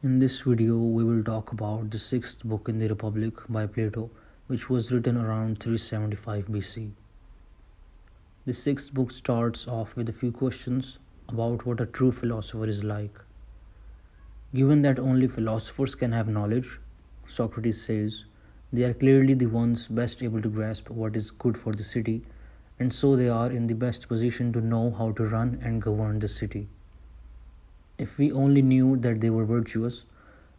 In this video, we will talk about the sixth book in the Republic by Plato, which was written around 375 BC. The sixth book starts off with a few questions about what a true philosopher is like. Given that only philosophers can have knowledge, Socrates says, they are clearly the ones best able to grasp what is good for the city, and so they are in the best position to know how to run and govern the city. If we only knew that they were virtuous,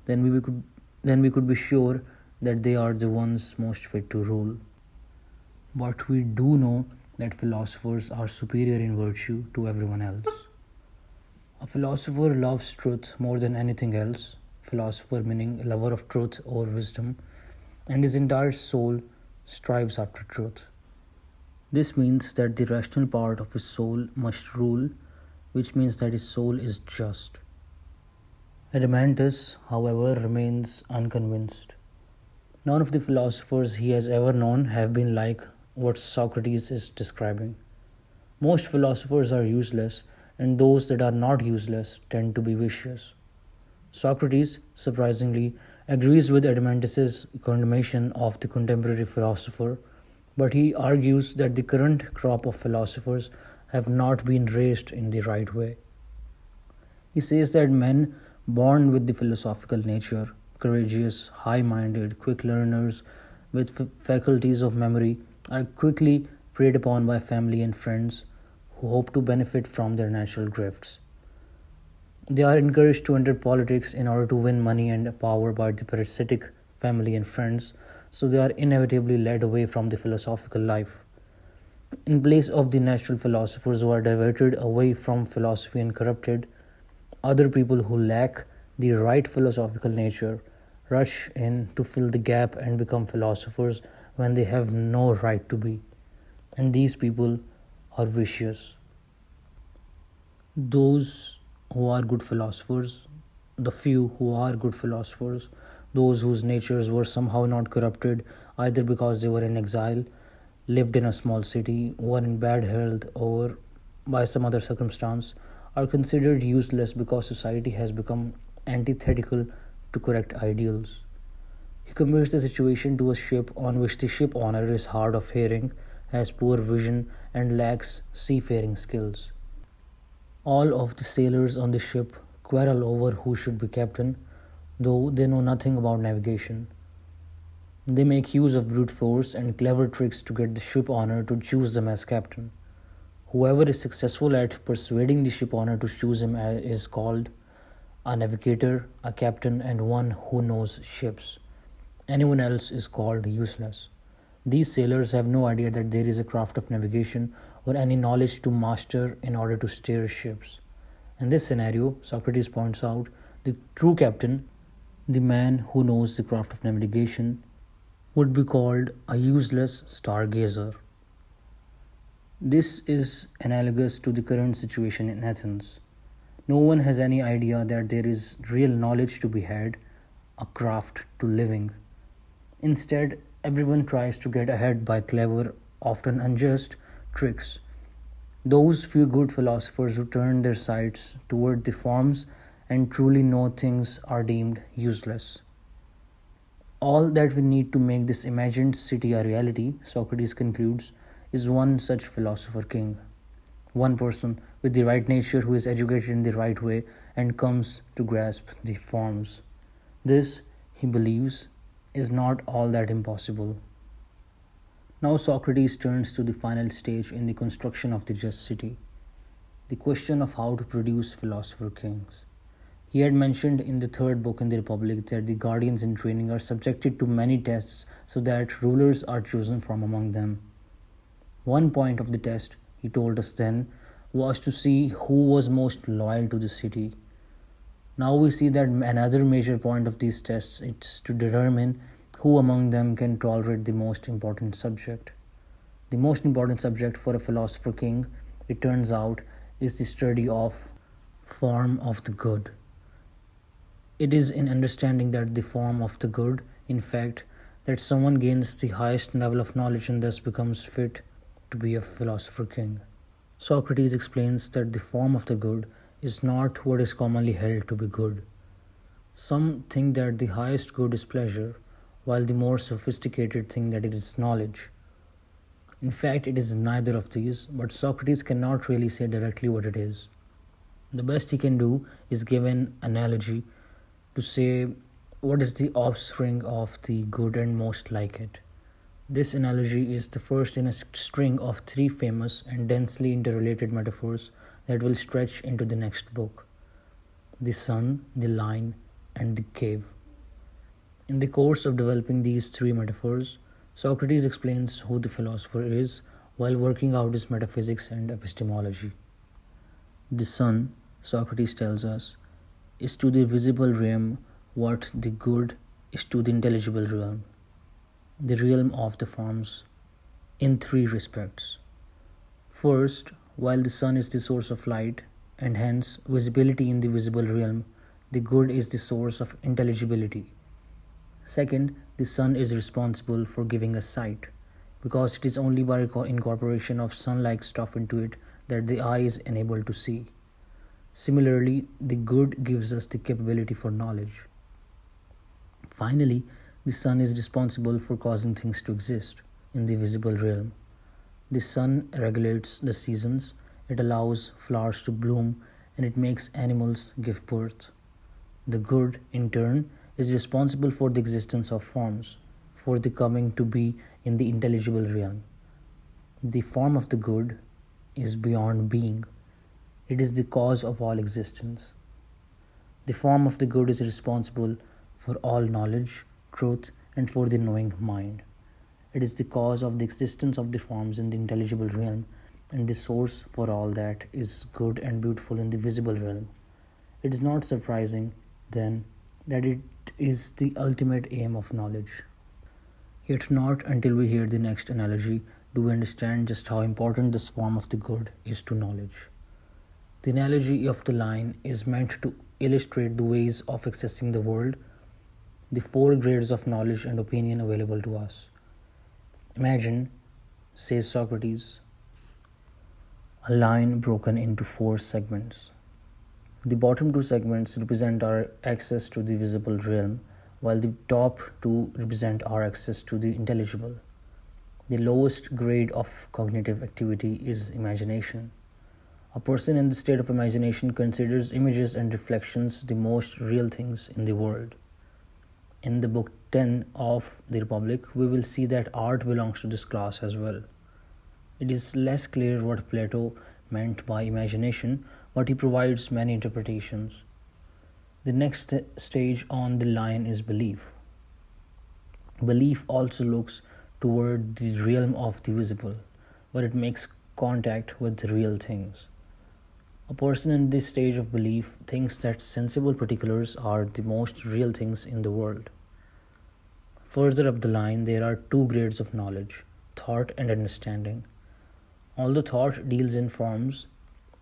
then we could be sure that they are the ones most fit to rule. But we do know that philosophers are superior in virtue to everyone else. A philosopher loves truth more than anything else, philosopher meaning a lover of truth or wisdom, and his entire soul strives after truth. This means that the rational part of his soul must rule, which means that his soul is just. Adeimantus, however, remains unconvinced. None of the philosophers he has ever known have been like what Socrates is describing. Most philosophers are useless, and those that are not useless tend to be vicious. Socrates, surprisingly, agrees with Adeimantus's condemnation of the contemporary philosopher, but he argues that the current crop of philosophers have not been raised in the right way. He says that men born with the philosophical nature, courageous, high-minded, quick learners with faculties of memory, are quickly preyed upon by family and friends who hope to benefit from their natural gifts. They are encouraged to enter politics in order to win money and power by the parasitic family and friends, so they are inevitably led away from the philosophical life. In place of the natural philosophers who are diverted away from philosophy and corrupted, other people who lack the right philosophical nature rush in to fill the gap and become philosophers when they have no right to be. And these people are vicious. Those who are good philosophers, the few who are good philosophers, those whose natures were somehow not corrupted, either because they were in exile, lived in a small city, were in bad health, or by some other circumstance, are considered useless because society has become antithetical to correct ideals. He compares the situation to a ship on which the ship owner is hard of hearing, has poor vision, and lacks seafaring skills. All of the sailors on the ship quarrel over who should be captain, though they know nothing about navigation. They make use of brute force and clever tricks to get the ship owner to choose them as captain. Whoever is successful at persuading the ship owner to choose him is called a navigator, a captain, and one who knows ships. Anyone else is called useless. These sailors have no idea that there is a craft of navigation or any knowledge to master in order to steer ships. In this scenario, Socrates points out the true captain, the man who knows the craft of navigation, would be called a useless stargazer. This is analogous to the current situation in Athens. No one has any idea that there is real knowledge to be had, a craft to living. Instead, everyone tries to get ahead by clever, often unjust, tricks. Those few good philosophers who turn their sights toward the forms and truly know things are deemed useless. All that we need to make this imagined city a reality, Socrates concludes, is one such philosopher king. One person with the right nature who is educated in the right way and comes to grasp the forms. This, he believes, is not all that impossible. Now Socrates turns to the final stage in the construction of the just city, the question of how to produce philosopher kings. He had mentioned in the third book in the Republic that the guardians in training are subjected to many tests so that rulers are chosen from among them. One point of the test, he told us then, was to see who was most loyal to the city. Now we see that another major point of these tests is to determine who among them can tolerate the most important subject. The most important subject for a philosopher king, it turns out, is the study of form of the good. It is in understanding that the form of the good, in fact, that someone gains the highest level of knowledge and thus becomes fit to be a philosopher king. Socrates explains that the form of the good is not what is commonly held to be good. Some think that the highest good is pleasure, while the more sophisticated think that it is knowledge. In fact, it is neither of these, but Socrates cannot really say directly what it is. The best he can do is give an analogy to say what is the offspring of the good and most like it. This analogy is the first in a string of three famous and densely interrelated metaphors that will stretch into the next book: the sun, the lion, and the cave. In the course of developing these three metaphors, Socrates explains who the philosopher is while working out his metaphysics and epistemology. The sun, Socrates tells us, is to the visible realm what the good is to the intelligible realm, the realm of the forms, in three respects. First, while the sun is the source of light, and hence visibility in the visible realm, the good is the source of intelligibility. Second, the sun is responsible for giving us sight, because it is only by incorporation of sun-like stuff into it that the eye is enabled to see. Similarly, the good gives us the capability for knowledge. Finally, the sun is responsible for causing things to exist in the visible realm. The sun regulates the seasons, it allows flowers to bloom, and it makes animals give birth. The good, in turn, is responsible for the existence of forms, for the coming to be in the intelligible realm. The form of the good is beyond being. It is the cause of all existence. The form of the good is responsible for all knowledge, truth, and for the knowing mind. It is the cause of the existence of the forms in the intelligible realm and the source for all that is good and beautiful in the visible realm. It is not surprising, then, that it is the ultimate aim of knowledge. Yet not until we hear the next analogy do we understand just how important this form of the good is to knowledge. The analogy of the lion is meant to illustrate the ways of accessing the world, the four grades of knowledge and opinion available to us. Imagine, says Socrates, a line broken into four segments. The bottom two segments represent our access to the visible realm, while the top two represent our access to the intelligible. The lowest grade of cognitive activity is imagination. A person in the state of imagination considers images and reflections the most real things in the world. In the book 10 of the Republic, we will see that art belongs to this class as well. It is less clear what Plato meant by imagination, but he provides many interpretations. The next stage on the line is belief. Belief also looks toward the realm of the visible, but it makes contact with real things. A person in this stage of belief thinks that sensible particulars are the most real things in the world. Further up the line, there are two grades of knowledge: thought and understanding. Although thought deals in forms,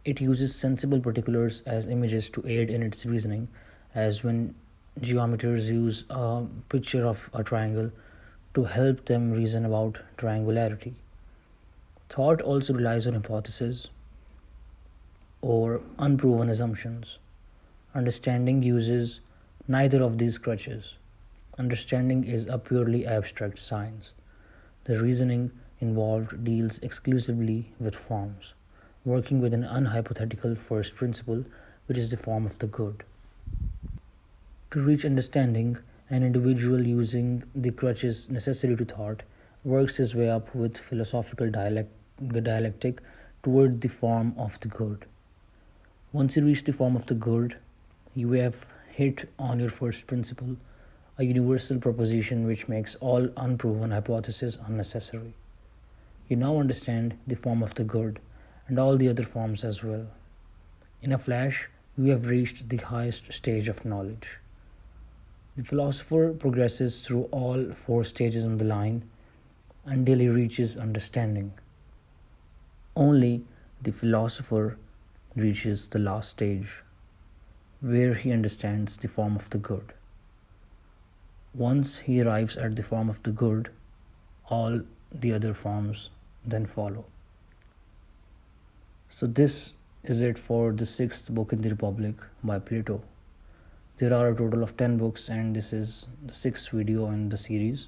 it uses sensible particulars as images to aid in its reasoning, as when geometers use a picture of a triangle to help them reason about triangularity. Thought also relies on hypotheses or unproven assumptions. Understanding uses neither of these crutches. Understanding is a purely abstract science. The reasoning involved deals exclusively with forms, working with an unhypothetical first principle, which is the form of the good. To reach understanding, an individual using the crutches necessary to thought works his way up with philosophical dialectic toward the form of the good. Once you reach the form of the good, you have hit on your first principle, a universal proposition which makes all unproven hypotheses unnecessary. You now understand the form of the good and all the other forms as well. In a flash, you have reached the highest stage of knowledge. The philosopher progresses through all four stages on the line until he reaches understanding. Only the philosopher reaches the last stage, where he understands the form of the good. Once he arrives at the form of the good, all the other forms then follow. So this is it for the sixth book in the Republic by Plato. There are a total of 10 books, and this is the sixth video in the series.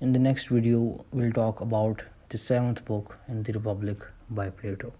In the next video, we'll talk about the seventh book in the Republic by Plato.